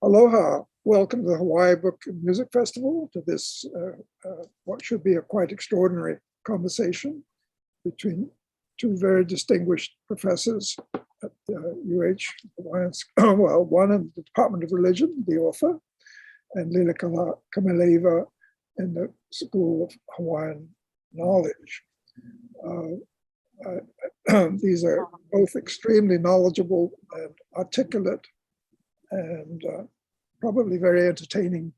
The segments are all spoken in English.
Aloha, welcome to the Hawaii Book and Music Festival, to this, what should be a quite extraordinary conversation between two very distinguished professors at UH Hawaiian, well, one in the Department of Religion, the author, and Lilikalā Kameʻelehiwa in the School of Hawaiian Knowledge. These are both extremely knowledgeable and articulate and probably very entertaining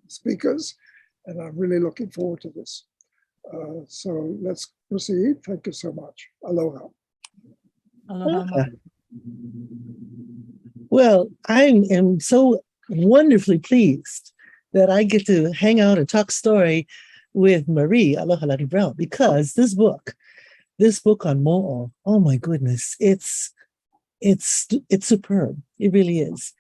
speakers, and I'm really looking forward to this. So let's proceed. Thank you so much. Aloha. Aloha. Well, I am so wonderfully pleased that I get to hang out and talk story with Marie Alohalani Brown, because this book on Mo'o, oh my goodness, it's superb. It really is.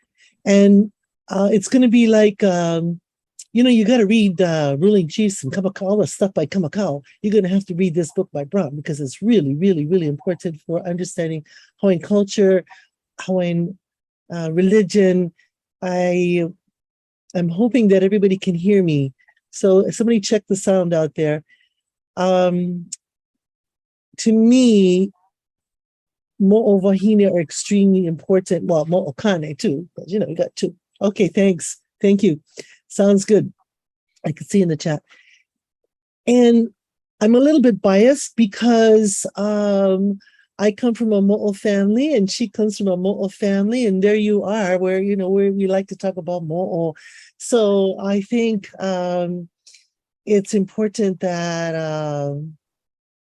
And it's going to be like, you got to read Ruling Chiefs and all the stuff by Kamakau. You're going to have to read this book by Brown, because it's really, really, really important for understanding Hawaiian culture, Hawaiian religion. I'm hoping that everybody can hear me. So somebody check the sound out there. To me, Mo'o wahine are extremely important. Well, Mo'o kane too, but you got two. Okay, thanks. Thank you. Sounds good. I can see in the chat. And I'm a little bit biased because I come from a Mo'o family and she comes from a Mo'o family, and there you are, where we like to talk about Mo'o. So I think it's important that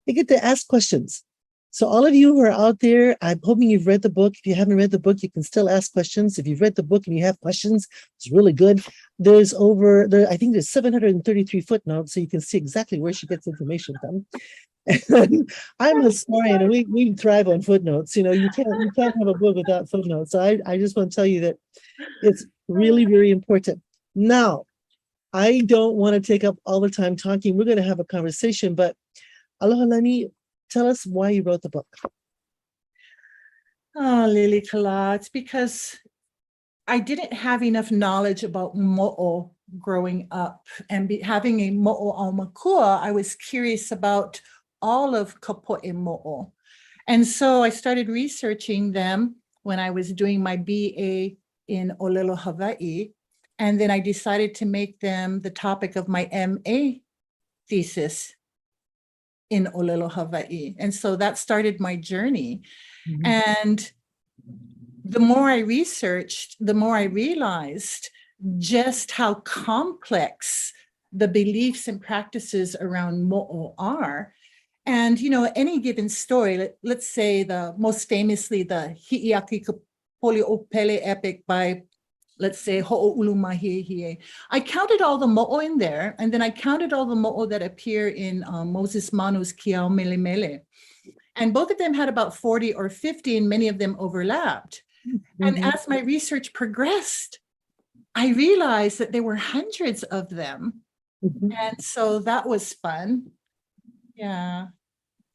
you get to ask questions. So all of you who are out there, I'm hoping you've read the book. If you haven't read the book, you can still ask questions. If you've read the book and you have questions, it's really good. I think there's 733 footnotes, so you can see exactly where she gets information from. And I'm a historian, and we thrive on footnotes. You can't have a book without footnotes. So I just want to tell you that it's really, very important. Now, I don't want to take up all the time talking. We're going to have a conversation, but Alohalani, tell us why you wrote the book. Oh, Lilikalā, it's because I didn't have enough knowledge about Mo'o growing up, and having a Mo'o aumakua, I was curious about all of ka poʻe Mo'o. And so I started researching them when I was doing my BA in Olelo, Hawaii. And then I decided to make them the topic of my MA thesis in Olelo, Hawaii. And so that started my journey. Mm-hmm. And the more I researched, the more I realized just how complex the beliefs and practices around Mo'o are. And, any given story, let's say most famously, the Hi'iaki Poliopele epic by, let's say, Ho'oulumahiehie. I counted all the Mo'o in there, and then I counted all the Mo'o that appear in Moses Manu's Kiao Mele Mele. And both of them had about 40 or 50, and many of them overlapped. Mm-hmm. And as my research progressed, I realized that there were hundreds of them. Mm-hmm. And so that was fun. Yeah.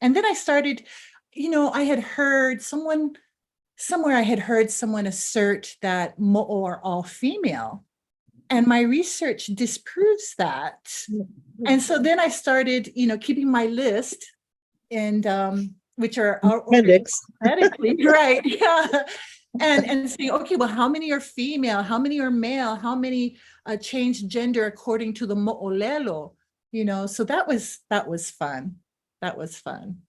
And then I started, I had heard somewhere I had heard someone assert that Mo'o are all female. And my research disproves that. Mm-hmm. And so then I started, keeping my list, and which are alphabetically, right? Yeah. And saying, okay, well, how many are female? How many are male? How many changed gender according to the Mo'olelo? So that was fun. That was fun.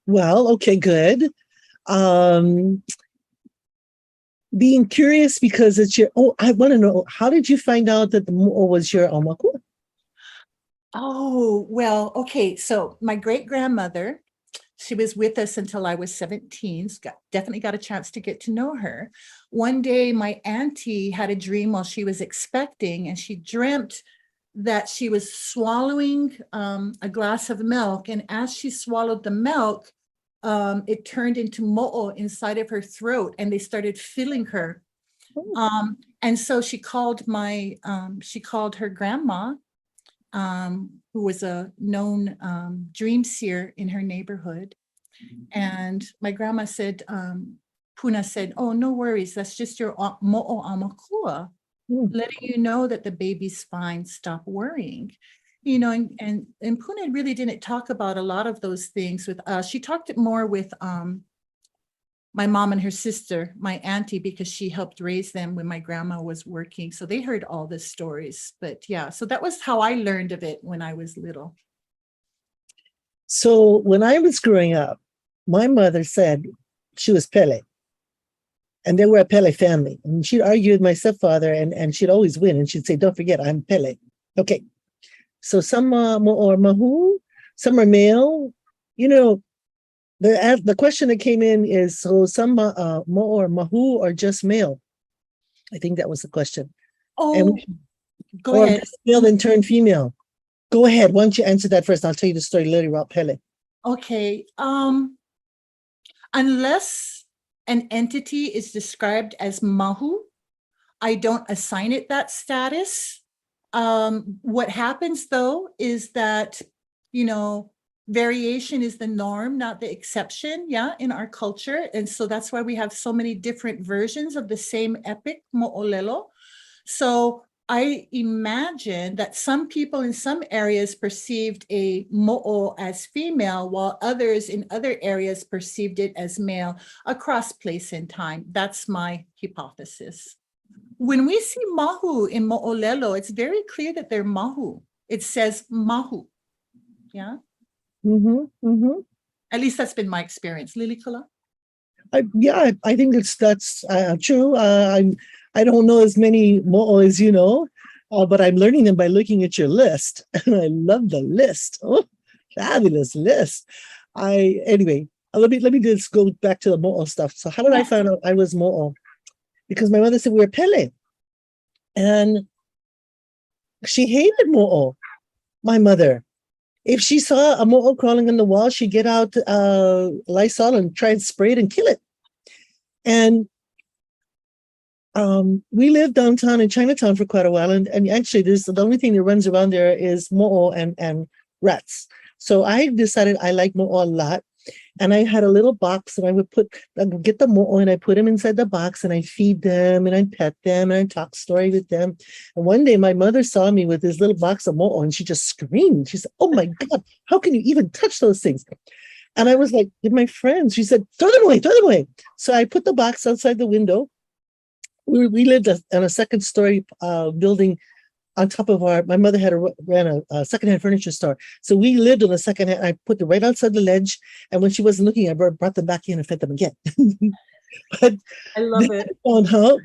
Well, okay, good. Being curious because it's I want to know, how did you find out that the Mo'o was your aumakua? Oh, well, okay. So my great-grandmother, she was with us until I was 17. So definitely got a chance to get to know her. One day, my auntie had a dream while she was expecting, and she dreamt that she was swallowing a glass of milk. And as she swallowed the milk, it turned into Mo'o inside of her throat, and they started filling her. And so she called her grandma, who was a known dream seer in her neighborhood. And my grandma said, Puna said, "Oh, no worries. That's just your mo'o amakua, letting you know that the baby's fine. Stop worrying." You know, and Puna really didn't talk about a lot of those things with us. She talked it more with my mom and her sister, my auntie, because she helped raise them when my grandma was working. So they heard all the stories. But yeah, so that was how I learned of it when I was little. So when I was growing up, my mother said she was Pele. And they were a Pele family. And she'd argue with my stepfather, and she'd always win. And she'd say, "Don't forget, I'm Pele." Okay. So some Mo'o or Mahu, some are male. You know, the question that came in is, so some Mo'o or Mahu are just male? I think that was the question. Oh, go or ahead. Male then turned female. Go ahead. Why don't you answer that first? I'll tell you the story later about Pele. Okay. Unless an entity is described as Mahu, I don't assign it that status. What happens though is that, you know, variation is the norm, not the exception, yeah, in our culture. And so that's why we have so many different versions of the same epic, Mo'olelo. So I imagine that some people in some areas perceived a mo'o as female, while others in other areas perceived it as male across place and time. That's my hypothesis. When we see mahu in mo'olelo, it's very clear that they're mahu. It says mahu. Yeah. At least that's been my experience. Lilikalā? Yeah, I think that's true. I don't know as many mo'o as you know, but I'm learning them by looking at your list, and I love the list. Oh, fabulous list! Anyway, let me just go back to the mo'o stuff. So how did I find out I was mo'o? Because my mother said we were Pele, and she hated mo'o. My mother, if she saw a mo'o crawling on the wall, she'd get out Lysol and try and spray it and kill it. And we lived downtown in Chinatown for quite a while, and actually the only thing that runs around there is mo'o and rats. So I decided I like mo'o a lot, and I had a little box, and I would get the mo'o and I put them inside the box, and I feed them and I pet them and I talk story with them. And one day my mother saw me with this little box of mo'o, and she just screamed. She said, "Oh my God, how can you even touch those things?" And I was like, with my friends, she said, throw them away, throw them away. So I put the box outside the window. We lived on a second story building on top of my mother ran a secondhand furniture store. So we lived on the secondhand. I put them right outside the ledge. And when she wasn't looking, I brought them back in and fed them again. But I love it. I found out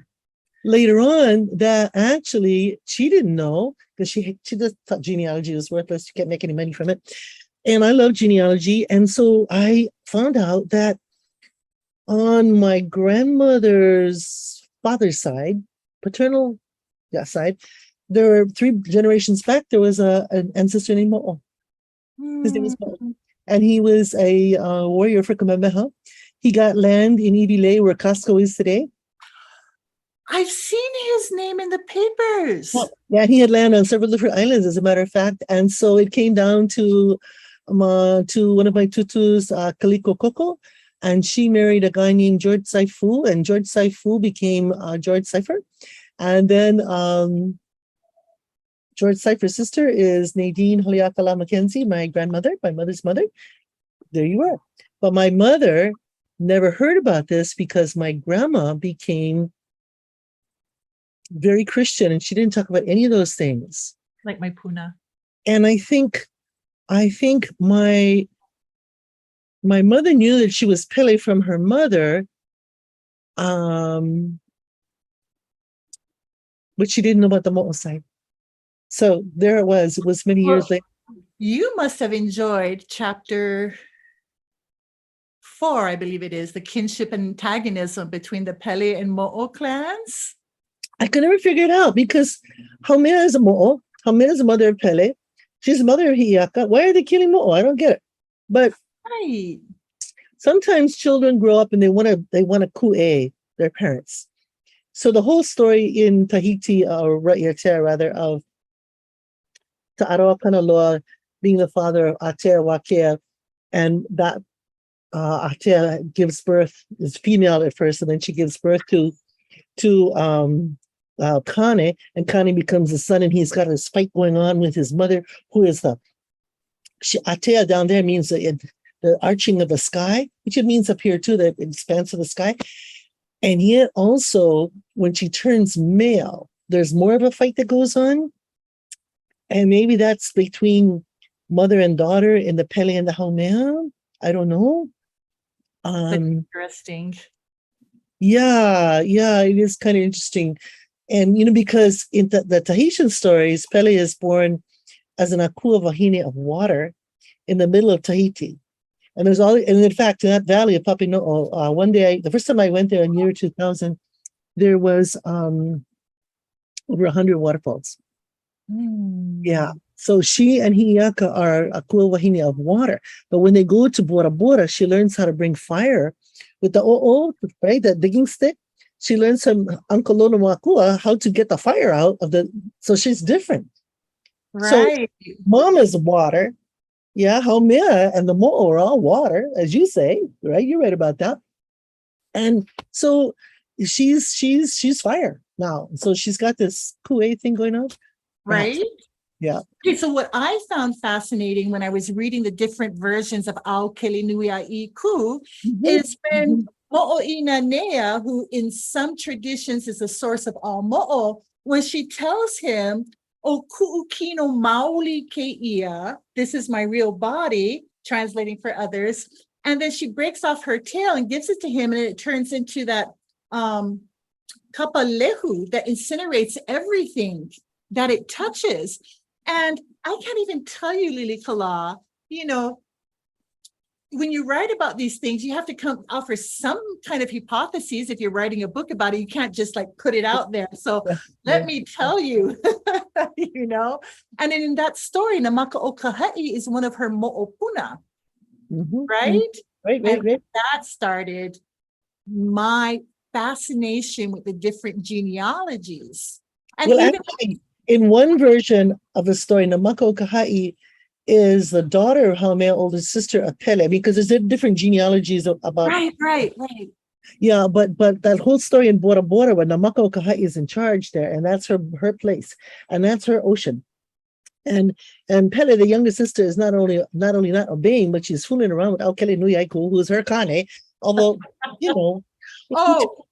later on that actually she didn't know, because she just thought genealogy was worthless. You can't make any money from it. And I love genealogy. And so I found out that on my grandmother's father's side, paternal side, there were 3 generations back, there was an ancestor named Mo'o. His name was Mo'o. And he was a warrior for Kamehameha. He got land in Ibile, where Costco is today. I've seen his name in the papers. Yeah, he had land on several different islands, as a matter of fact. And so it came down to one of my tutus, Kaliko Koko, and she married a guy named George Saifu, and George Saifu became George Cipher. And then George Cipher's sister is Nadine Haleakala Mackenzie, my mother's mother. There you are. But my mother never heard about this because my grandma became very Christian, and she didn't talk about any of those things. Like my Puna. And I think my mother knew that she was Pele from her mother, but she didn't know about the Mo'o side. So there it was. It was many years later. You must have enjoyed chapter 4, I believe it is, the kinship and antagonism between the Pele and Mo'o clans. I could never figure it out, because Haumea is a Mo'o. Haumea is the mother of Pele. She's the mother of Hi'iaka. Why are they killing Mo'o? I don't get it. But right. Sometimes children grow up and they want to ku'e their parents. So the whole story in Tahiti, or Raiatea rather, of Ta'aroa Kanaloa being the father of Aotearoa, and that Atea gives birth, is female at first, and then she gives birth to Kane, and Kane becomes the son, and he's got this fight going on with his mother, who is Atea down there means the arching of the sky, which it means up here too, the expanse of the sky. And yet also, when she turns male, there's more of a fight that goes on. And maybe that's between mother and daughter in the Pele and the Haumea. I don't know. Interesting. Yeah, it is kind of interesting. And, because in the Tahitian stories, Pele is born as an Akua wahine of water in the middle of Tahiti. And and in fact, in that valley of Papino'o, one day, the first time I went there in the year 2000, there was over 100 waterfalls. Yeah. So she and Hi'iaka are Akua wahine of water. But when they go to Bora Bora, she learns how to bring fire with the o'o, right? The digging stick. She learns from Uncle Lono Akua how to get the fire out of so she's different. Right. So mom is water. Yeah, Haumea and the Mo'o are all water, as you say, right? You're right about that. And so she's fire now. So she's got this Ku'e thing going on. Right? Yeah. Okay, so what I found fascinating when I was reading the different versions of Alohalani is when Mo'oinanea, who in some traditions is the source of all Mo'o, when she tells him, O ku'ukino maoli keia, this is my real body, translating for others. And then she breaks off her tail and gives it to him, and it turns into that kapalehu that incinerates everything that it touches. And I can't even tell you, Lilikalā, when you write about these things, you have to offer some kind of hypotheses. If you're writing a book about it, you can't just put it out there. So let me tell you, And in that story, Namaka o Kaha'i is one of her mo'opuna, right? Right. That started my fascination with the different genealogies. And actually, in one version of the story, Namaka o Kaha'i is the daughter of Haumea, older sister of Pele, because there's different genealogies about. Right. Yeah, but that whole story in Bora Bora, where Namaka o Kaha'i is in charge there, and that's her place, and that's her ocean. And Pele, the younger sister, is not only not obeying, but she's fooling around with Alohalani, who is her Kane. Although,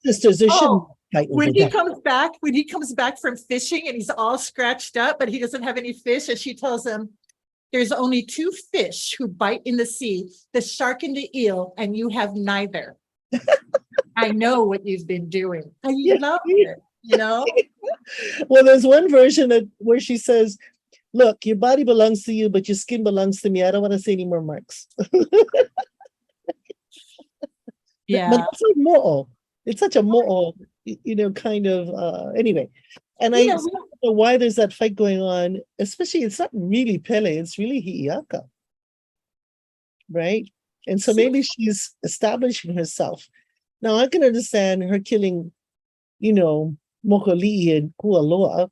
sisters, there shouldn't fight over when he comes back from fishing and he's all scratched up, but he doesn't have any fish, and she tells him, there's only two fish who bite in the sea, the shark and the eel, and you have neither. I know what you've been doing. I love it, Well, there's one version where she says, look, your body belongs to you, but your skin belongs to me. I don't want to say any more marks. Yeah. But it's like Mo'o. It's such a Mo'o, kind of, anyway. And I don't know why there's that fight going on, especially it's not really Pele, it's really Hi'iaka, right? And so maybe she's establishing herself. Now, I can understand her killing, Mokoli'i and Kualoa,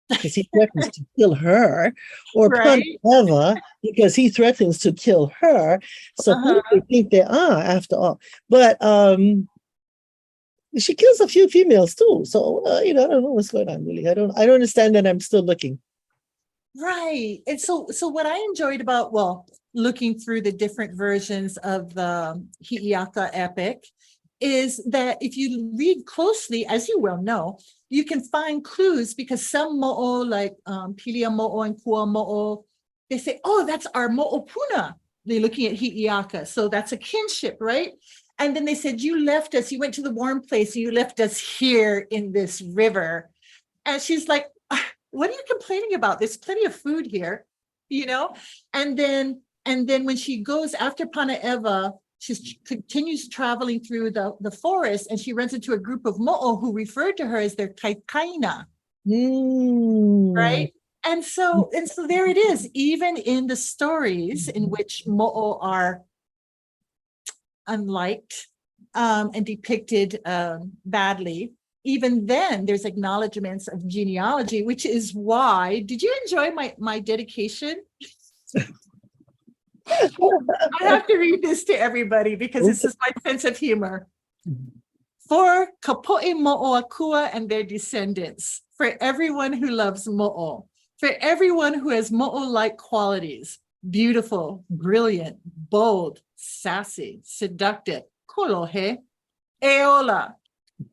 because he threatens to kill her, or Paneva, because he threatens to kill her. So who do they think they are, after all? But she kills a few females too. So I don't know what's going on, really. I don't understand that. I'm still looking. Right. And so what I enjoyed about, looking through the different versions of the Hi'iaka epic is that if you read closely, as you well know, you can find clues, because some Mo'o, like Pilia Mo'o and Kua Mo'o, they say, oh, that's our Mo'opuna. They're looking at Hi'iaka. So that's a kinship, right? And then they said, you left us, you went to the warm place, and you left us here in this river. And she's like, what are you complaining about? There's plenty of food here, And then when she goes after Panaeva, she continues traveling through the forest, and she runs into a group of Mo'o who referred to her as their kaikaina. Right? And so there it is. Even in the stories in which Mo'o are unliked and depicted badly, even then there's acknowledgements of genealogy, which is why, did you enjoy my dedication? I have to read this to everybody because this is my sense of humor. For ka poʻe moʻo Akua and their descendants, for everyone who loves moʻo, for everyone who has moʻo-like qualities, beautiful, brilliant, bold, sassy, seductive, kolohe, eola,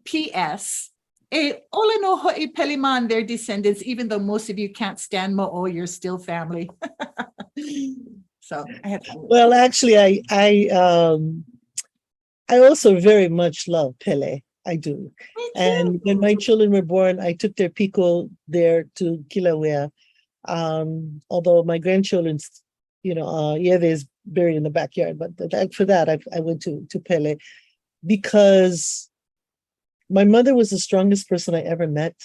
P.S. E ole no ho'i peliman, their descendants, even though most of you can't stand mo'o, you're still family. So I had fun with that. Well, actually, I also very much love Pele. I do. Me too. And when my children were born, I took their piko there to Kilauea. Although my grandchildren's, Yeve is buried in the backyard, but for that, I went to Pele because my mother was the strongest person I ever met.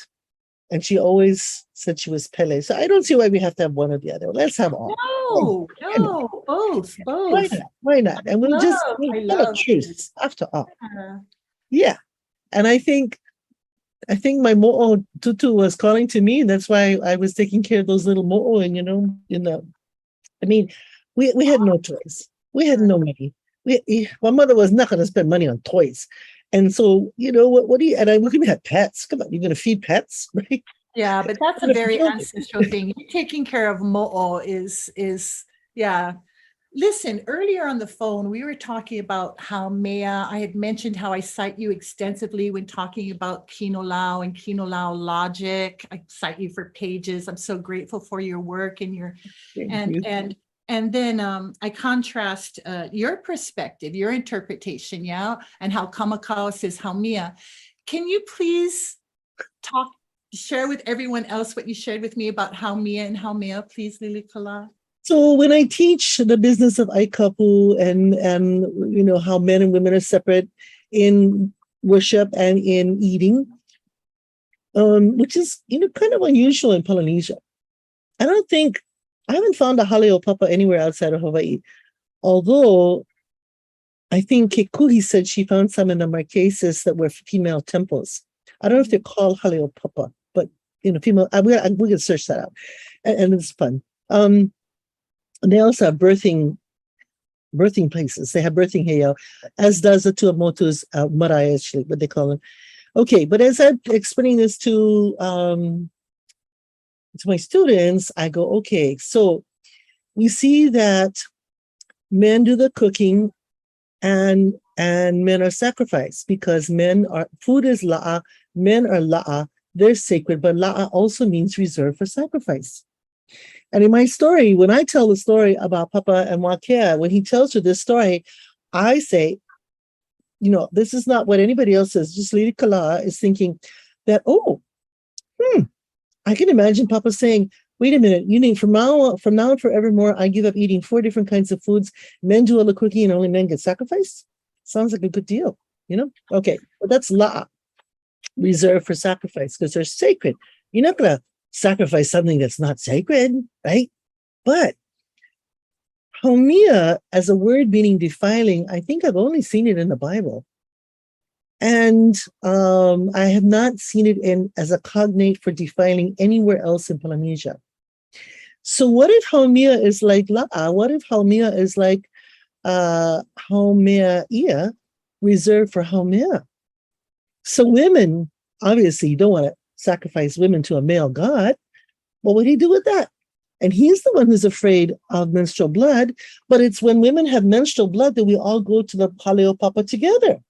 And she always said she was Pele. So I don't see why we have to have one or the other. Let's have all. No, both. Why not? And we'll just have a truce after all. Yeah. And I think my mo'o tutu was calling to me, and that's why I was taking care of those little mo'o. And I mean, we had no toys. We had no money. My mother was not going to spend money on toys. And so, what do you, and we're going to have pets. Come on, you're going to feed pets, right? Yeah, but that's a very ancestral thing. Taking care of mo'o is, yeah. Listen, earlier on the phone, we were talking about how I had mentioned how I cite you extensively when talking about Kinolau and Kinolau logic. I cite you for pages. I'm so grateful for your work and and then I contrast your perspective, your interpretation, and how Kamakau says Haumea. Can you please share with everyone else what you shared with me about Haumea and Haumea, please, Lilikalā? So when I teach the business of Aikapu and how men and women are separate in worship and in eating, which is kind of unusual in Polynesia. I haven't found a haleo papa anywhere outside of Hawaii, although I think Kekuhi said she found some in the Marquesas that were female temples. I don't know if they're called haleo papa, but female. We can search that out, and it's fun. And they also have birthing places. They have birthing heiau, as does the Tuamotu's marae, actually, what they call them. Okay, but as I'm explaining this to my students, I go, okay, so we see that men do the cooking and men are sacrificed because food is la'a, men are la'a, they're sacred, but la'a also means reserved for sacrifice. And in my story, when I tell the story about Papa and Wakea, when he tells her this story, I say, this is not what anybody else says. Just Lilikalā is thinking that, I can imagine Papa saying, wait a minute, you mean from now and forevermore, I give up eating 4 different kinds of foods. Men do all the cooking and only men get sacrificed? Sounds like a good deal, Okay, but that's la'a, reserved for sacrifice, because they're sacred. You're not going to sacrifice something that's not sacred, right? But Haumea, as a word meaning defiling, I think I've only seen it in the Bible. And I have not seen it as a cognate for defiling anywhere else in Polynesia. So what if Haumea is like la'a? What if Haumea is like Haumeaia, reserved for Haumea? So women, obviously, you don't want to sacrifice women to a male god. What would he do with that? And he's the one who's afraid of menstrual blood. But it's when women have menstrual blood that we all go to the haleo papa together.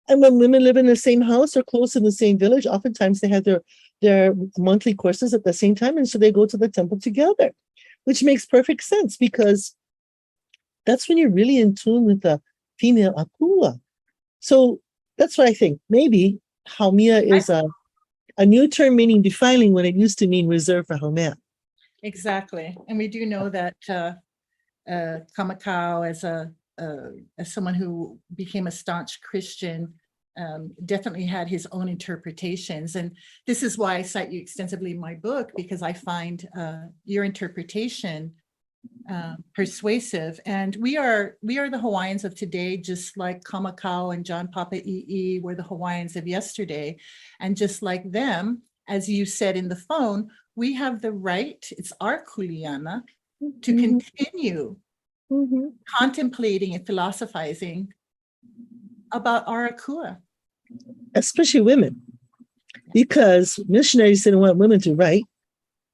And when women live in the same house or close in the same village, oftentimes they have their monthly courses at the same time. And so they go to the temple together, which makes perfect sense because that's when you're really in tune with the female Akua. So that's what I think. Maybe Haumea is a new term meaning defiling when it used to mean reserved for Haumea. Exactly. And we do know that Kamakau, as someone who became a staunch Christian, definitely had his own interpretations. And this is why I cite you extensively in my book, because I find your interpretation persuasive. And we are the Hawaiians of today, just like Kamakau and John Papa'i'i were the Hawaiians of yesterday. And just like them, as you said in the phone, we have the right, it's our kuleana, to continue Mhm. contemplating and philosophizing about our Akua. Especially women, because missionaries didn't want women to write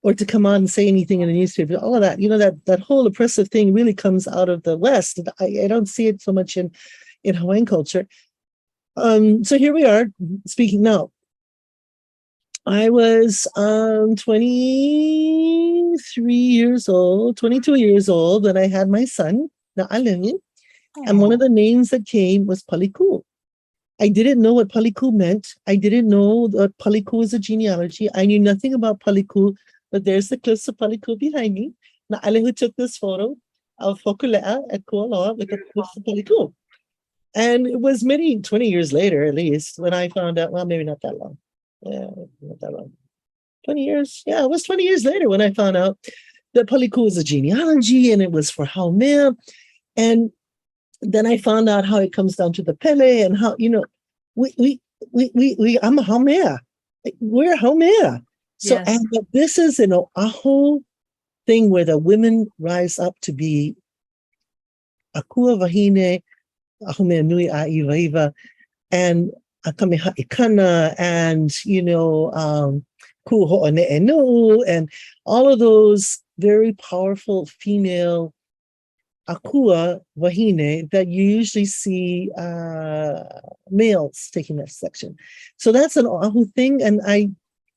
or to come out and say anything in the newspaper. All of that, that whole oppressive thing really comes out of the West. I don't see it so much in Hawaiian culture. So here we are speaking now. I was 23 years old, 22 years old when I had my son, Na'aleni, and one of the names that came was Paliku. I didn't know what Paliku meant. I didn't know that Paliku is a genealogy. I knew nothing about Paliku, but there's the cliffs of Paliku behind me. Na'aleni took this photo of Hokulea at Kualoa with the cliffs of Paliku. And it was 20 years later, at least, when I found out, well, maybe not that long. Yeah, not that long. 20 years. Yeah, it was 20 years later when I found out that Paliku was a genealogy and it was for Haumea. And then I found out how it comes down to the Pele and how, I'm a Haumea. We're Haumea. So, Yes. and this is an Oahu thing where the women rise up to be Akua Wahine, Ahumeʻinuiākea, and Akameha Ikana, and Kuho'one'enu, and all of those very powerful female Akua Wahine that you usually see males taking that section. So that's an Oahu thing, and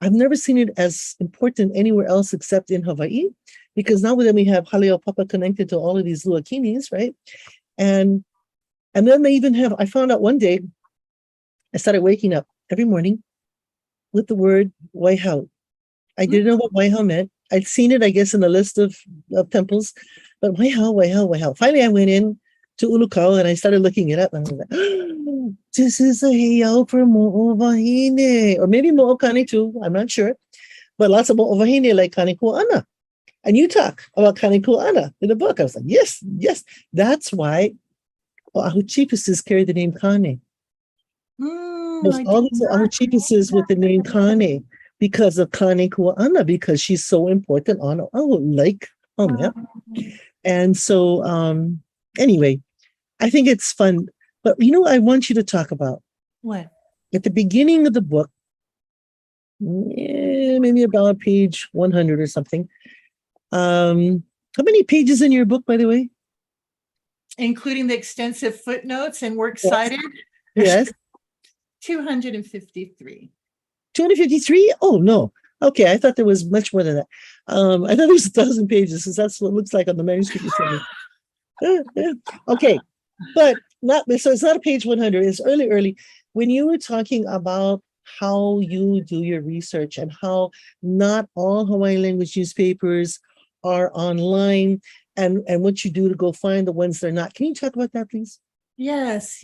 I've never seen it as important anywhere else except in Hawaii, because now then we have Haleo Papa connected to all of these luakinis, right? And then they even have, I found out one day, I started waking up every morning with the word Waihau. I didn't know what Waihau meant. I'd seen it, I guess, in a list of temples, but Waihau. Finally, I went in to Ulukau and I started looking it up. And I was like, oh, this is a heiau for Mo'o Wahine. Or maybe Mo'o Kane too, I'm not sure. But lots of Mo'o Wahine like Kane Ku'ana. And you talk about Kane Ku'ana in the book. I was like, yes. That's why Oahu chiefesses carry the name Kane. There's all these Oahu chiefesses with the name Kane because of Kane Ku'ana, because she's so important on Oahu, like Haumea. And so, anyway, I think it's fun. But I want you to talk about What? At the beginning of the book, maybe about page 100 or something. How many pages in your book, by the way? Including the extensive footnotes and works cited? Yes. 253. 253? Oh, no. Okay, I thought there was much more than that. I thought there was 1,000 pages, because that's what it looks like on the manuscript you sent me. Okay, but so it's not a page 100. It's early. When you were talking about how you do your research and how not all Hawaiian language newspapers are online, and what you do to go find the ones that are not. Can you talk about that, please? Yes.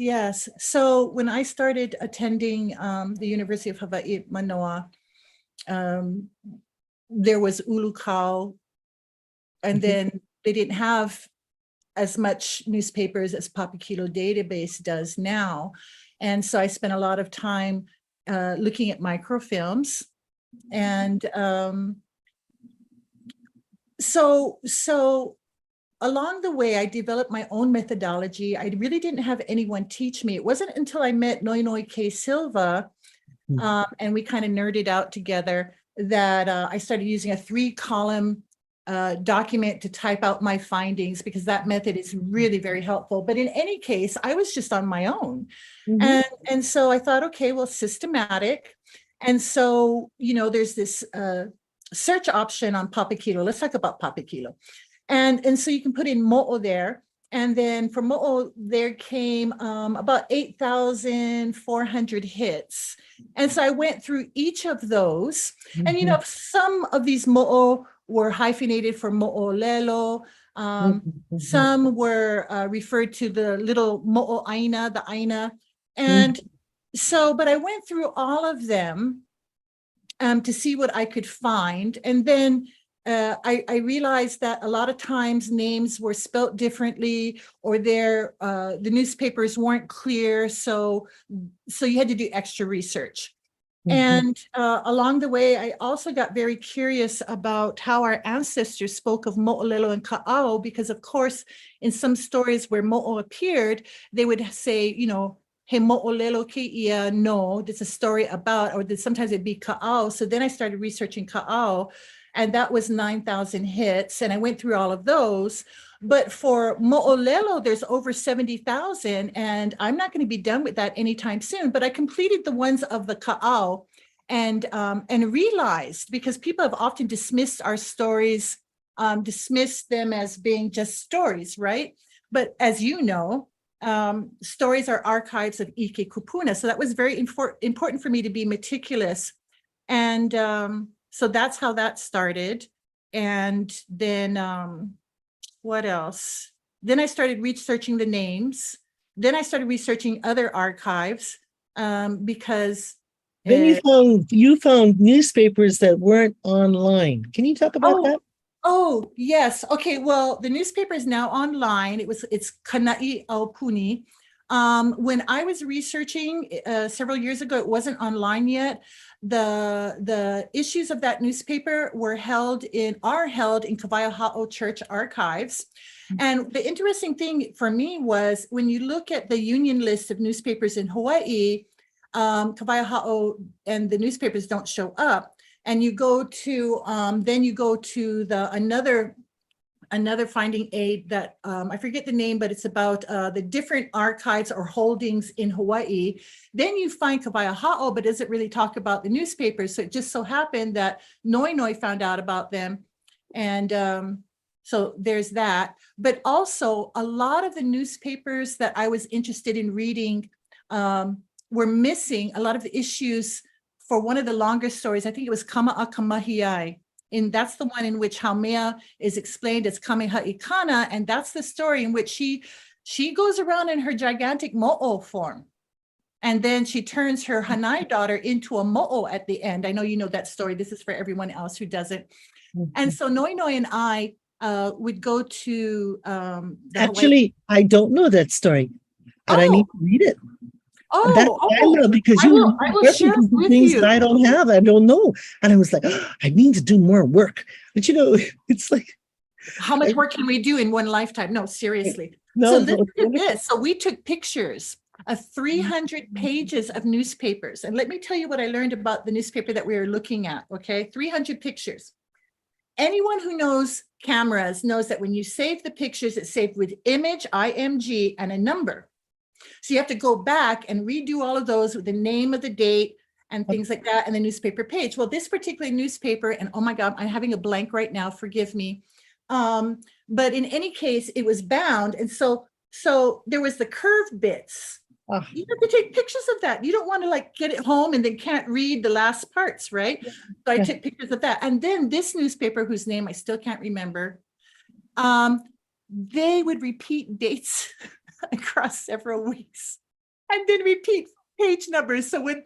So when I started attending the University of Hawaii, Mānoa, there was Ulukau, and then they didn't have as much newspapers as Papakilo database does now. And so I spent a lot of time looking at microfilms. And so along the way, I developed my own methodology. I really didn't have anyone teach me. It wasn't until I met Noinoi K. Silva, and we kind of nerded out together, that I started using a 3-column document to type out my findings, because that method is really very helpful. But in any case, I was just on my own. And so I thought, okay, well, systematic. And so, there's this search option on Papakilo. Let's talk about Papakilo. And so you can put in Mo'o there. And then for Mo'o, there came about 8,400 hits. And so I went through each of those. And, some of these Mo'o were hyphenated for Mo'o Lelo. Some were referred to the little Mo'o Aina, the Aina. And so, but I went through all of them to see what I could find. And then I realized that a lot of times names were spelt differently, or the newspapers weren't clear. So you had to do extra research. And along the way, I also got very curious about how our ancestors spoke of Moʻolelo and Ka'ao, because of course, in some stories where Mo'o appeared, they would say, you know, he Moʻolelo keia no, there's a story about, or sometimes it'd be Ka'ao. So then I started researching Ka'ao, and that was 9,000 hits. And I went through all of those. But for Mo'olelo, there's over 70,000, and I'm not going to be done with that anytime soon. But I completed the ones of the Ka'ao and realized, because people have often dismissed our stories, dismissed them as being just stories, right? But as you know, stories are archives of Ike Kupuna. So that was very important for me to be meticulous. And so that's how that started. And then what else? Then I started researching the names. Then I started researching other archives because then you found newspapers that weren't online. Can you talk about that? Oh, yes. Okay. Well, the newspaper is now online. It's Kana'i Aupuni. When I was researching several years ago, it wasn't online yet. The issues of that newspaper are held in Kawaiaha'o Church archives. And the interesting thing for me was when you look at the union list of newspapers in Hawaii, Kawaiaha'o and the newspapers don't show up. And you go to another finding aid that I forget the name, but it's about the different archives or holdings in Hawaii. Then you find Kawaiaha'o, but doesn't really talk about the newspapers. So it just so happened that Noinoi found out about them. And so there's that. But also a lot of the newspapers that I was interested in reading were missing a lot of the issues for one of the longest stories. I think it was Kama'akamahiai. And that's the one in which Haumea is explained as Kameha'ikana. And that's the story in which she goes around in her gigantic Mo'o form. And then she turns her Hanai daughter into a Mo'o at the end. I know you know that story. This is for everyone else who doesn't. And so Noinoi and I would go to Actually, I don't know that story, and I need to read it. That's I love, because I will share it with things you. that I don't know. And I was like, oh, I need to do more work. But you know, it's like, how much work can we do in one lifetime? No, seriously. No, so look at this. So we took pictures of 300 pages of newspapers. And let me tell you what I learned about the newspaper that we were looking at, okay? 300 pictures. Anyone who knows cameras knows that when you save the pictures, it's saved with image, IMG, and a number. So you have to go back and redo all of those with the name of the date and things like that, and the newspaper page. Well, this particular newspaper, and oh my God, I'm having a blank right now, forgive me. But in any case, it was bound. And so there was the curved bits. You have to take pictures of that. You don't want to like get it home and then can't read the last parts, right? So I took pictures of that. And then this newspaper, whose name I still can't remember, they would repeat dates across several weeks and then repeat page numbers. So when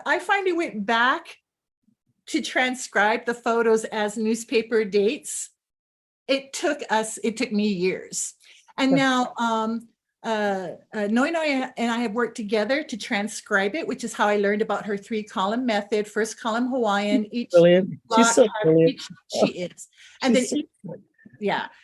I finally went back to transcribe the photos as newspaper dates, it took me years. And now Noinoi and I have worked together to transcribe it, which is how I learned about her 3-column method. First column Hawaiian, each brilliant. She's so brilliant. She is. And then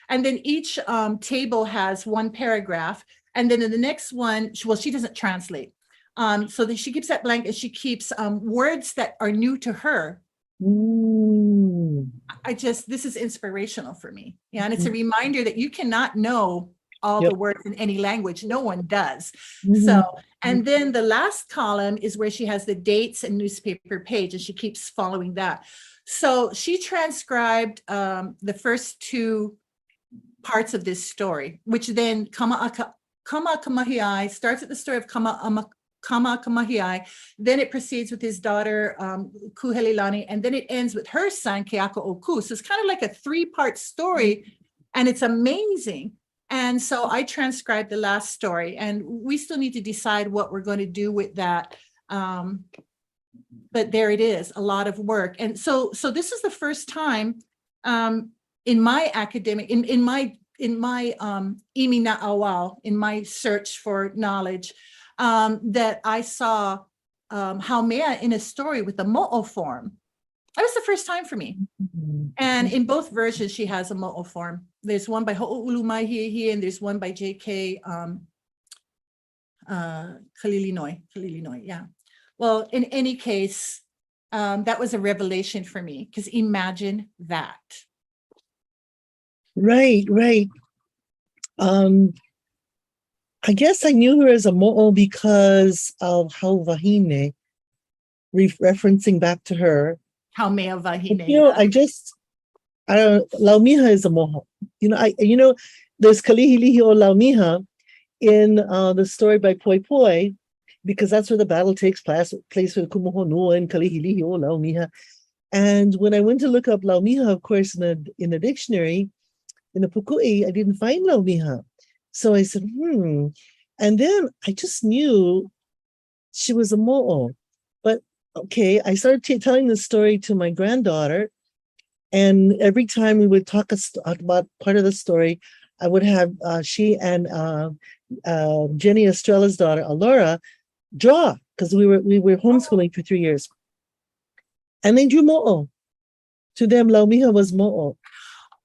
and then each table has one paragraph. And then in the next one, she doesn't translate. So that she keeps that blank, and she keeps words that are new to her. This is inspirational for me. Yeah. And it's a reminder that you cannot know all the words in any language. No one does. So, and then the last column is where she has the dates and newspaper page, and she keeps following that. So she transcribed the first 2 parts of this story, which then Kama'akamahiai starts at the story of Kama'akamahiai, then it proceeds with his daughter, Kuhelilani, and then it ends with her son, Keaka'oku. So it's kind of like a 3-part story, and it's amazing. And so I transcribed the last story, and we still need to decide what we're going to do with that. But there it is, a lot of work. And so this is the first time in my academic, in my imina'awao, in my search for knowledge, that I saw Haumea in a story with the Mo'o form. That was the first time for me. And in both versions, she has a Mo'o form. There's one by Ho'oulumahihi and there's one by J.K. Kalilinoi, yeah. Well, in any case, that was a revelation for me, because imagine that. Right. I guess I knew her as a mo'o because of how Wahine, referencing back to her. Haumea Wahine. You know, Laumiha is a mo'o. There's Kalihilihi o Laumiha in the story by Poʻe, because that's where the battle takes place with Kumuhonua and Kalihilihi o Laumiha. And when I went to look up Laumiha, of course, in the dictionary, in the Pukui, I didn't find Laumiha. So I said, And then I just knew she was a mo'o. But okay, I started telling this story to my granddaughter. And every time we would talk about part of the story, I would have she and Jenny Estrella's daughter, Alora, draw, because we were homeschooling for 3 years. And they drew mo'o. To them, Laumiha was mo'o.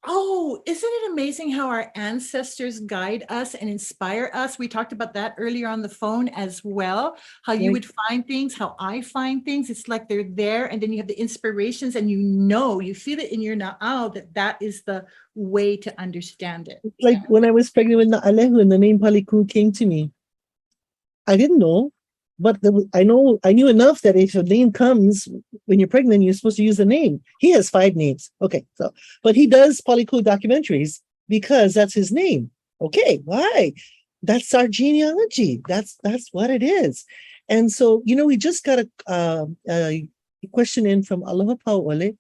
Oh, isn't it amazing how our ancestors guide us and inspire us? We talked about that earlier on the phone as well, how you would find things, how I find things. It's like they're there, and then you have the inspirations, and you feel it in your na'au that is the way to understand it. Like when I was pregnant with Na'alehu and the name Paliku came to me, I didn't know, but I knew enough that if a name comes when you're pregnant, you're supposed to use the name. He has 5 names. Okay, but he does Paliku documentaries because that's his name. Okay, why? That's our genealogy. That's what it is. And so, we just got a question in from Aloha Pau'ole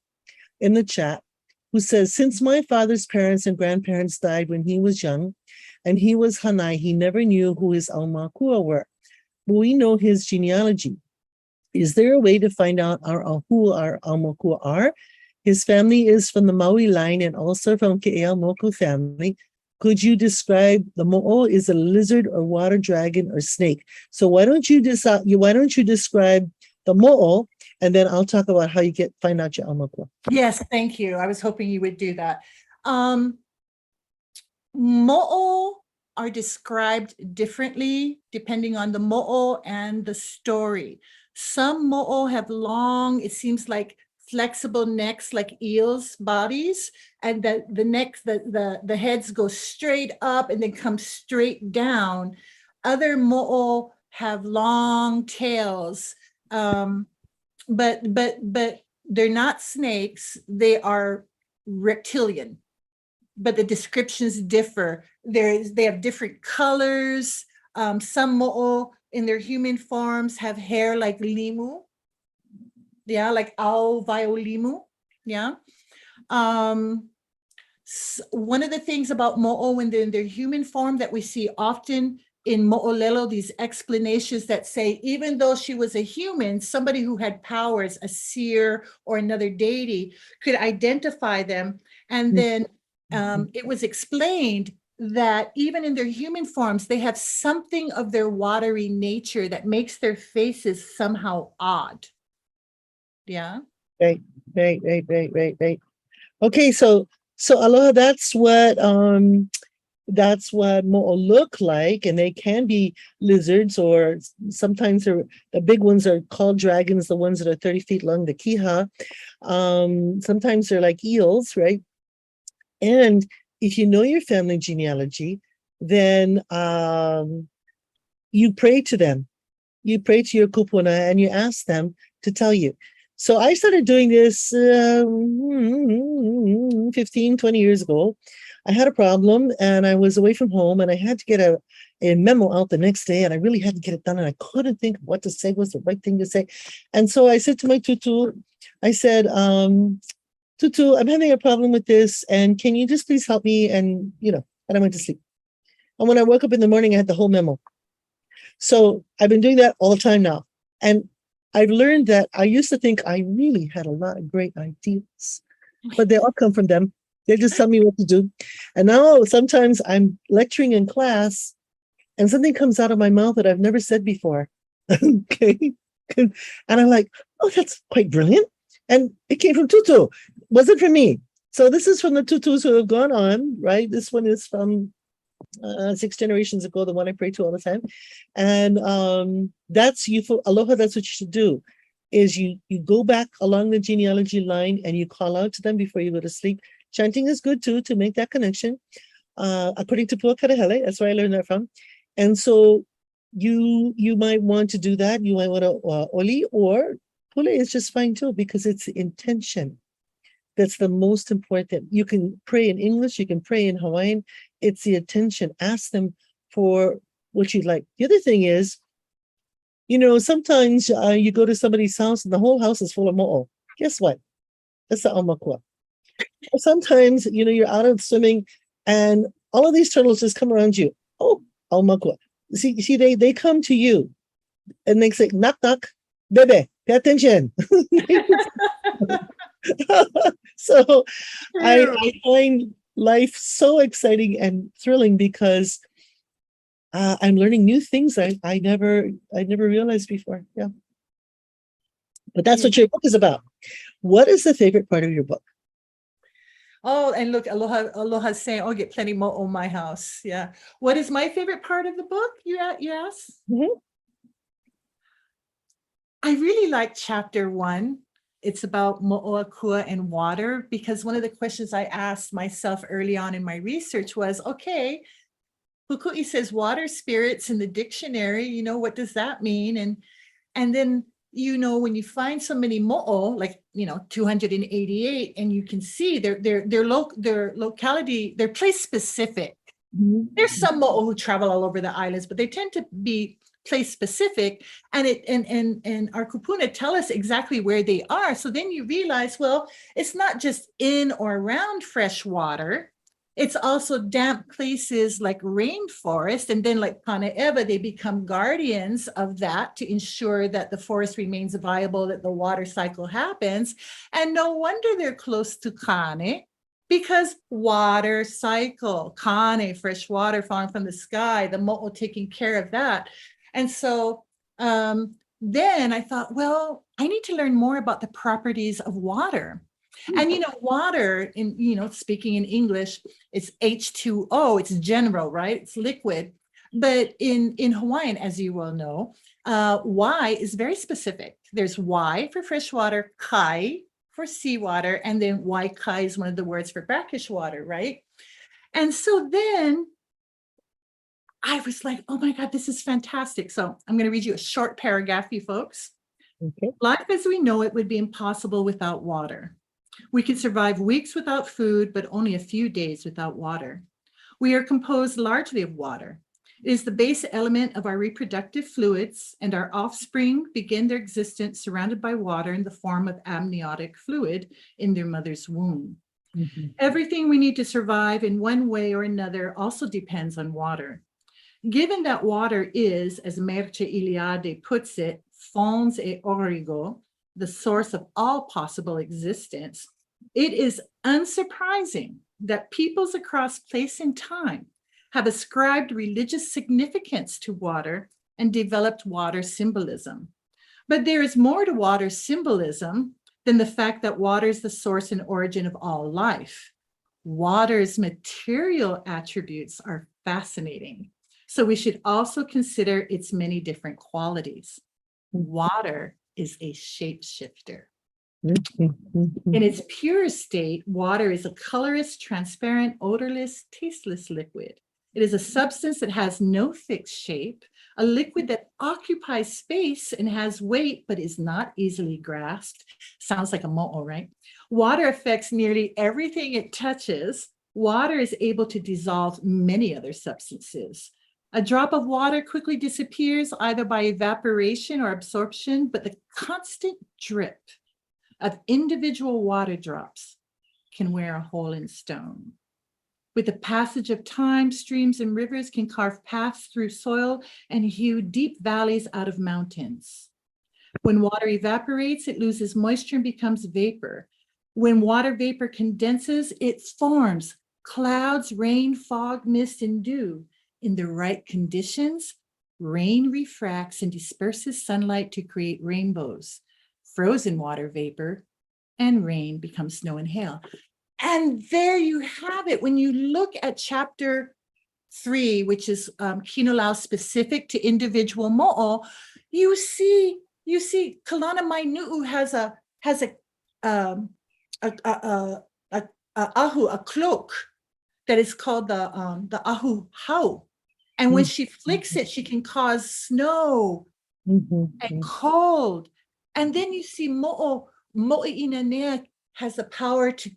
in the chat, who says, since my father's parents and grandparents died when he was young, and he was Hanai, he never knew who his Aumakua were. We know his genealogy. Is there a way to find out who our Aumakua are? His family is from the Maui line and also from Ke'eaumoku family. Could you describe the Mo'o is a lizard or water dragon or snake? So why don't you describe the Mo'o, and then I'll talk about how you find out your Aumakua. Yes, thank you. I was hoping you would do that. Mo'o are described differently depending on the mo'o and the story. Some mo'o have long, it seems like flexible necks like eels' bodies, and the necks, the heads go straight up and then come straight down. Other mo'o have long tails, but they're not snakes, they are reptilian. But the descriptions differ. They have different colors. Some mo'o in their human forms have hair like limu. Yeah, like ao limu. Yeah. One of the things about mo'o when they're in their human form that we see often in mo'olelo, these explanations that say, even though she was a human, somebody who had powers, a seer or another deity, could identify them. And then it was explained that even in their human forms, they have something of their watery nature that makes their faces somehow odd. Yeah. Right. Okay, so Aloha, that's what mo'o look like, and they can be lizards, or sometimes the big ones are called dragons, the ones that are 30 feet long, the kiha. Sometimes they're like eels, right? And if you know your family genealogy, then you pray to them. You pray to your kupuna and you ask them to tell you. So I started doing this 15, 20 years ago. I had a problem and I was away from home and I had to get a memo out the next day, and I really had to get it done, and I couldn't think of what to say was the right thing to say. And so I said to my tutu, I said, Tutu, I'm having a problem with this, and can you just please help me? And, and I went to sleep. And when I woke up in the morning, I had the whole memo. So I've been doing that all the time now. And I've learned that I used to think I really had a lot of great ideas, but they all come from them. They just tell me what to do. And now sometimes I'm lecturing in class and something comes out of my mouth that I've never said before. Okay. And I'm like, oh, that's quite brilliant. And it came from Tutu. Wasn't from me. So this is from the Tutus who have gone on, right? This one is from 6 generations ago, the one I pray to all the time. And that's you for aloha. That's what you should do, is you go back along the genealogy line and you call out to them before you go to sleep. Chanting is good too, to make that connection. According to Poʻe, that's where I learned that from. And so you might want to do that. You might want to oli, or pule is just fine too, because it's the intention that's the most important. You can pray in English, you can pray in Hawaiian. It's the intention. Ask them for what you'd like. The other thing is, sometimes you go to somebody's house and the whole house is full of mo'o. Guess what? That's the aumakua. Or sometimes, you're out of swimming and all of these turtles just come around you. Oh, aumakua. See, they come to you and they say, knock, knock, bebe, pay attention. So I find life so exciting and thrilling because I'm learning new things I never realized before. Yeah. But that's what your book is about. What is the favorite part of your book? Oh, and look, Aloha's saying, oh, get plenty more on my house. Yeah. What is my favorite part of the book? You asked? Mm-hmm. I really like chapter 1. It's about Moʻo, Akua, and water, because one of the questions I asked myself early on in my research was, okay, Puku'i says water spirits in the dictionary, what does that mean? And then, when you find so many mo'o, like, 288, and you can see their locality, they're place specific. Mm-hmm. There's some mo'o who travel all over the islands, but they tend to be place specific, and our kupuna tell us exactly where they are. So then you realize, well, it's not just in or around fresh water. It's also damp places like rainforest, and then like Kane'ewa, they become guardians of that to ensure that the forest remains viable, that the water cycle happens. And no wonder they're close to Kane, because water cycle, Kane, fresh water falling from the sky, the mo'o taking care of that. And so then I thought, well, I need to learn more about the properties of water. And, water, speaking in English, it's H2O, it's general, right? It's liquid. But in Hawaiian, as you well know, Y is very specific. There's Y for freshwater, kai for seawater, and then Waikai is one of the words for brackish water, right? And so then I was like, oh my God, this is fantastic. So I'm going to read you a short paragraph, you folks. Okay. Life as we know it would be impossible without water. We could survive weeks without food, but only a few days without water. We are composed largely of water. It is the base element of our reproductive fluids, and our offspring begin their existence surrounded by water in the form of amniotic fluid in their mother's womb. Mm-hmm. Everything we need to survive in one way or another also depends on water. Given that water is, as Merce Iliade puts it, fons e origo, the source of all possible existence, it is unsurprising that peoples across place and time have ascribed religious significance to water and developed water symbolism. But there is more to water symbolism than the fact that water is the source and origin of all life. Water's material attributes are fascinating. So we should also consider its many different qualities. Water is a shapeshifter. In its pure state, water is a colorless, transparent, odorless, tasteless liquid. It is a substance that has no fixed shape, a liquid that occupies space and has weight, but is not easily grasped. Sounds like a mo'o, right? Water affects nearly everything it touches. Water is able to dissolve many other substances. A drop of water quickly disappears either by evaporation or absorption, but the constant drip of individual water drops can wear a hole in stone. With the passage of time, streams and rivers can carve paths through soil and hew deep valleys out of mountains. When water evaporates, it loses moisture and becomes vapor. When water vapor condenses, it forms clouds, rain, fog, mist, and dew. In the right conditions, Rain refracts and disperses sunlight to create rainbows. Frozen water vapor and rain becomes snow and hail. And there you have it. When you look at chapter 3, which is Kinolau specific to individual mo'o, you see Kalana Mainu'u has a ahu, a cloak that is called the ahu hau. And when she flicks it, she can cause snow and cold. And then you see Mo'inanea has the power to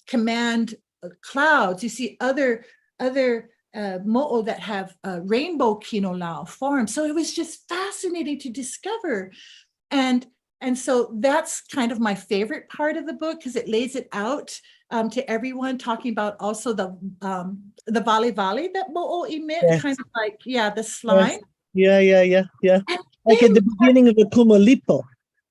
command clouds. You see other mo'o that have rainbow kinolau forms. So it was just fascinating to discover. And so that's kind of my favorite part of the book, because it lays it out to everyone, talking about also the vale that mo'o emit, kind of like, the slime. Yeah. Like at the beginning of the Kumalipo,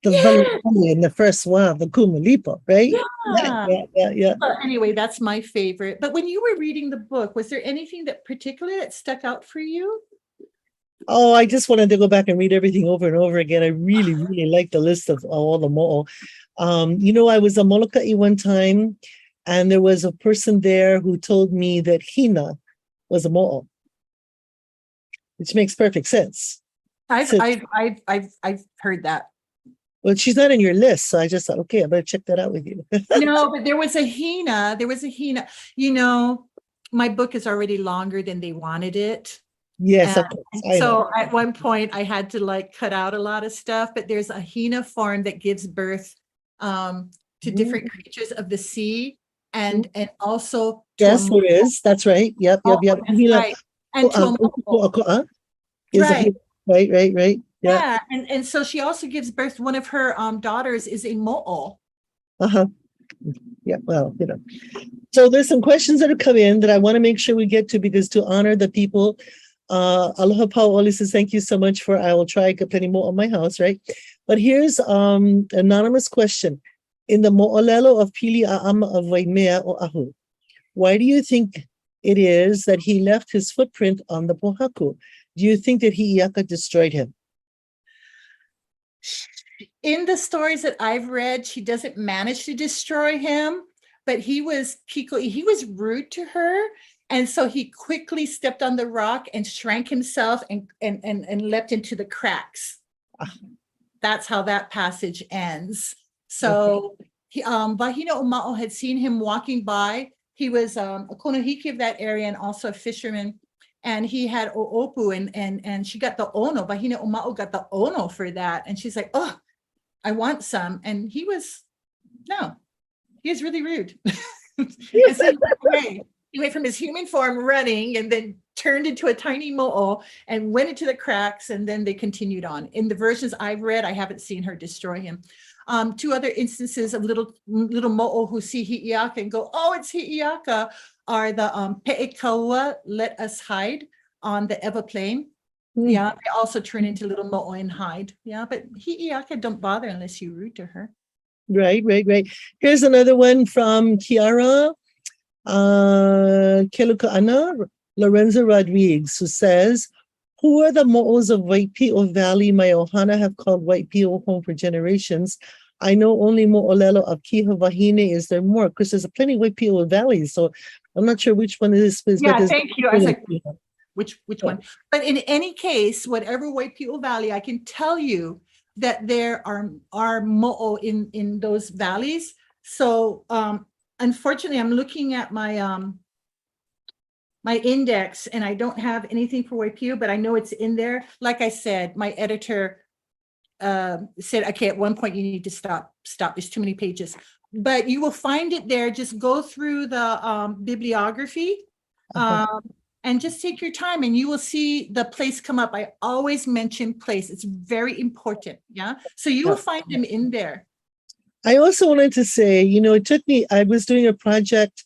the vale in the first one of the Kumalipo, right? Yeah. Well, anyway, that's my favorite. But when you were reading the book, was there anything that particularly that stuck out for you? Oh, I just wanted to go back and read everything over and over again. I really, really like the list of all the mo'o. I was a Moloka'i one time, and there was a person there who told me that Hina was a mo'o, which makes perfect sense. I've heard that. Well, she's not in your list, so I just thought, okay, I better check that out with you. No, but there was a Hina. My book is already longer than they wanted it. Yes, of course. So at one point I had to cut out a lot of stuff, but there's a Hina form that gives birth to different creatures of the sea, and also yes, there is. That's right. Yep. Right. And to a mo'o. Right. Yeah. And so she also gives birth. One of her daughters is a mo'o. Yeah. Well, So there's some questions that have come in that I want to make sure we get to, because to honor the people. Aloha Paoli says, thank you so much I will try plenty more on my house, right? But here's anonymous question. In the mo'olelo of Pili A'ama of Waimea o Ahu, why do you think it is that he left his footprint on the pohaku? Do you think that Hi'iaka destroyed him? In the stories that I've read, she doesn't manage to destroy him, but he was rude to her. And so he quickly stepped on the rock and shrank himself and leapt into the cracks. That's how that passage ends. So Wahine O'Ma'o had seen him walking by. He was a konohiki of that area and also a fisherman. And he had o'opu and she got the ono. Wahine O'Ma'o got the ono for that. And she's like, oh, I want some. And he was really rude. And so he went from his human form running and then turned into a tiny mo'o and went into the cracks, and then they continued on. In the versions I've read, I haven't seen her destroy him. 2 other instances of little mo'o who see Hi'iaka and go, oh, it's Hi'iaka, are the Pe'ekaua, let us hide, on the Ewa Plain. Yeah, they also turn into little mo'o and hide. Yeah, but Hi'iaka don't bother unless you're rude to her. Right. Here's another one from Kiara Keluka'ana Lorenzo Rodriguez, who says, who are the mo'os of Waipi'o Valley my ohana have called Waipi'o home for generations? I know only mo'olelo of Kiha Wahine. Is there more? Because there's plenty of Waipi'o Valley, so I'm not sure which one is. Yeah, thank you. I was like, which one? But in any case, whatever Waipi'o Valley, I can tell you that there are mo'o in those valleys. So unfortunately, I'm looking at my my index and I don't have anything for Waipi'o, but I know it's in there. Like I said, my editor said, okay, at one point you need to stop. There's too many pages. But you will find it there. Just go through the bibliography and just take your time and you will see the place come up. I always mention place. It's very important. Yeah. So you will find them in there. I also wanted to say, it took me, I was doing a project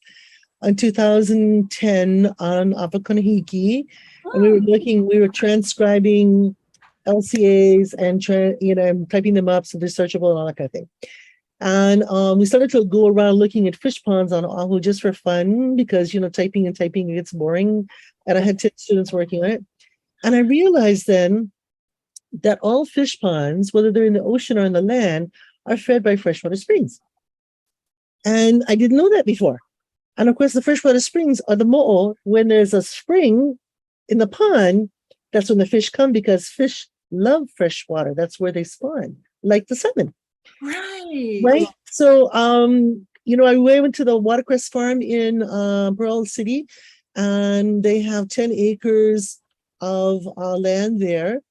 in 2010 on Apakonahiki, and we were transcribing LCAs and typing them up so they're searchable and all that kind of thing. And we started to go around looking at fish ponds on Oahu just for fun because, typing it gets boring. And I had 10 students working on it. And I realized then that all fish ponds, whether they're in the ocean or on the land, are fed by freshwater springs. And I didn't know that before. And of course, the freshwater springs are the mo'o. When there's a spring in the pond, that's when the fish come, because fish love fresh water. That's where they spawn, like the salmon. Right. Right. So, I went to the watercress farm in Pearl City, and they have 10 acres of land there.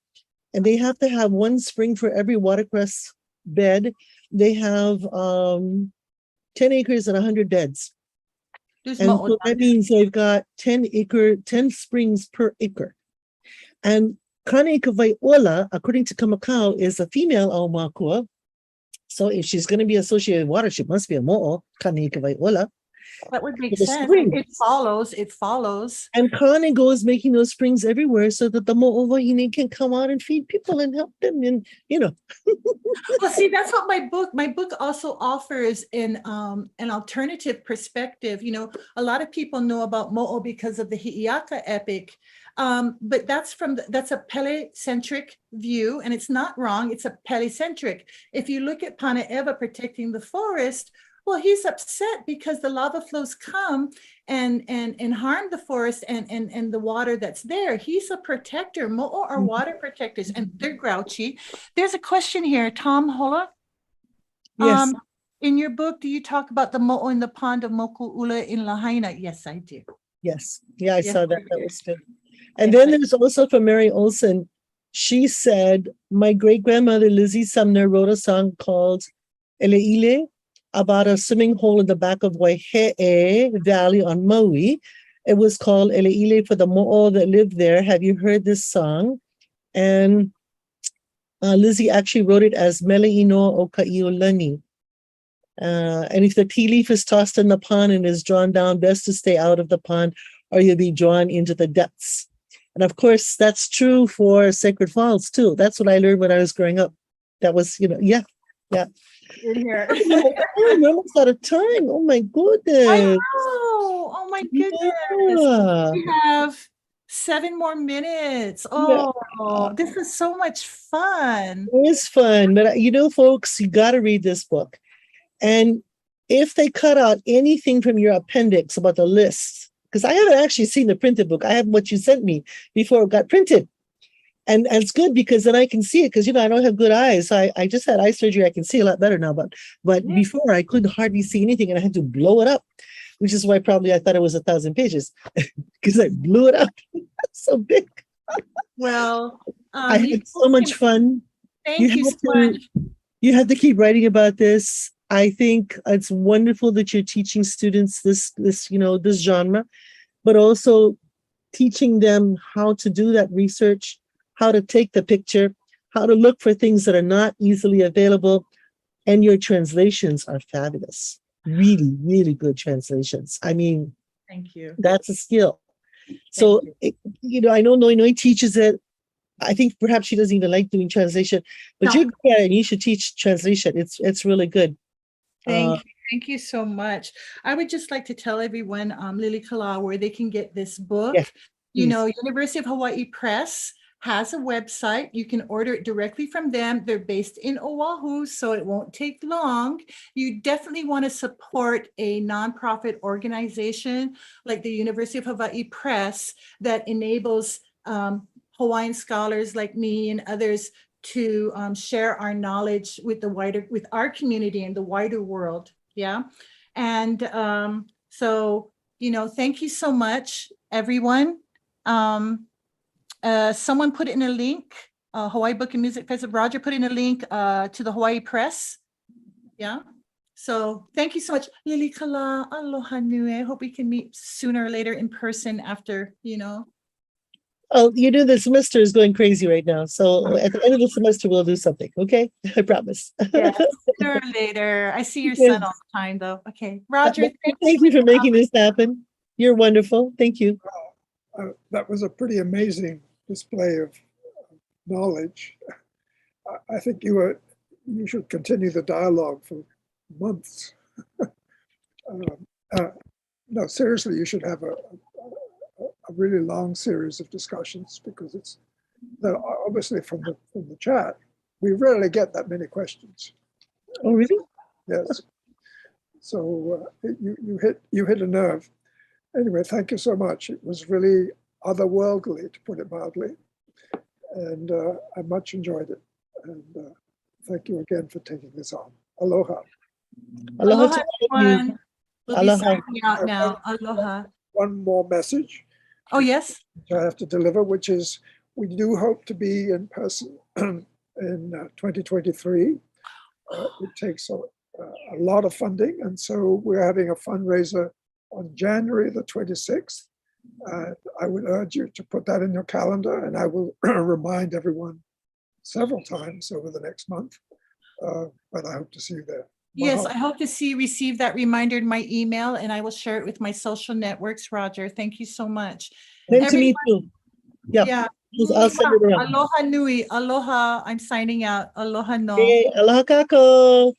And they have to have one spring for every watercress bed. They have 10 acres and 100 beds. There's And mo'o so that means they've got 10 springs per acre. And Kameʻelehiwa, according to Kamakau, is a female Aumakua. So if she's going to be associated with water, she must be a mo'o, Kameʻelehiwa. That would make With a sense. spring. It follows. And Kane goes making those springs everywhere so that the mo'o wahine can come out and feed people and help them. And, Well, see, that's what my book also offers in an alternative perspective. A lot of people know about Mo'o because of the Hi'iaka epic, but that's a Pele-centric view, and it's not wrong. It's a Pele-centric. If you look at Pane'ewa protecting the forest, well, he's upset because the lava flows come and harm the forest and the water that's there. He's a protector. Mo'o are water protectors, and they're grouchy. There's a question here, Tom Hola. yes. In your book, do you talk about the mo'o in the pond of Moku'ula in Lahaina? Yes, I do. Yes. Yeah, I Yes, saw that. you That did. was good. And Yes, then there's also from Mary Olson. She said, my great-grandmother Lizzie Sumner wrote a song called Eleile about a swimming hole in the back of Waihe'e Valley on Maui. It was called Eleile for the mo'o that lived there. Have you heard this song? And Lizzie actually wrote it as Mele'ino o Ka'iolani. And if the tea leaf is tossed in the pond and is drawn down, best to stay out of the pond or you'll be drawn into the depths. And of course, that's true for Sacred Falls too. That's what I learned when I was growing up. That was, yeah. in here. I'm almost out of time. Oh my goodness. I know. Oh my goodness. Yeah. We have 7 more minutes. Oh, this is so much fun. It is fun. But folks, you got to read this book. And if they cut out anything from your appendix about the list, because I haven't actually seen the printed book. I have what you sent me before it got printed. And it's good because then I can see it because, I don't have good eyes. So I just had eye surgery. I can see a lot better now. But before I couldn't hardly see anything and I had to blow it up, which is why probably I thought it was 1,000 pages because I blew it up. So big. Well, I had so much fun. Thank you so much. You have to keep writing about this. I think it's wonderful that you're teaching students this genre, but also teaching them how to do that research, how to take the picture, how to look for things that are not easily available. And your translations are fabulous. Really, really good translations. I mean, thank you. That's a skill. So, I know Noi teaches it. I think perhaps she doesn't even like doing translation, but you're good at it and you should teach translation. It's really good. Thank you. Thank you so much. I would just like to tell everyone, Lilikalā, where they can get this book. Yes, University of Hawaii Press has a website. You can order it directly from them. They're based in Oahu, so it won't take long. You definitely want to support a nonprofit organization like the University of Hawaii Press that enables Hawaiian scholars like me and others to share our knowledge with our community and the wider world. Yeah. And so, thank you so much, everyone. Someone put in a link, Hawaii Book and Music Festival. Roger put in a link to the Hawaii Press. Yeah. So thank you so much. Lilikalā, aloha nui. I hope we can meet sooner or later in person after, Oh, the semester is going crazy right now. So at the end of the semester, we'll do something. Okay. I promise. Yeah, sooner or later. I see your son all the time though. Okay. Roger, thank you for making this happen. You're wonderful. Thank you. That was a pretty amazing display of knowledge. I think you should continue the dialogue for months. No, seriously, you should have a really long series of discussions because it's obviously from the chat, we rarely get that many questions. Oh, really? Yes. So you hit a nerve. Anyway, thank you so much. It was really otherworldly, to put it mildly, and I much enjoyed it. And thank you again for taking this on. Aloha. Aloha Aloha, to all of you. everyone. We'll be Aloha. signing out now. Aloha. One more message Oh, yes. which I have to deliver, which is we do hope to be in person in 2023. It takes a lot of funding, and so we're having a fundraiser on January the 26th. I would urge you to put that in your calendar, and I will remind everyone several times over the next month, but I hope to see you there. Yes, Mahalo. I hope to receive that reminder in my email, and I will share it with my social networks, Roger. Thank you so much. Same to me too. Yep. Yeah. I'll send it around. Aloha nui. Aloha. I'm signing out. Aloha no. Okay, aloha kako.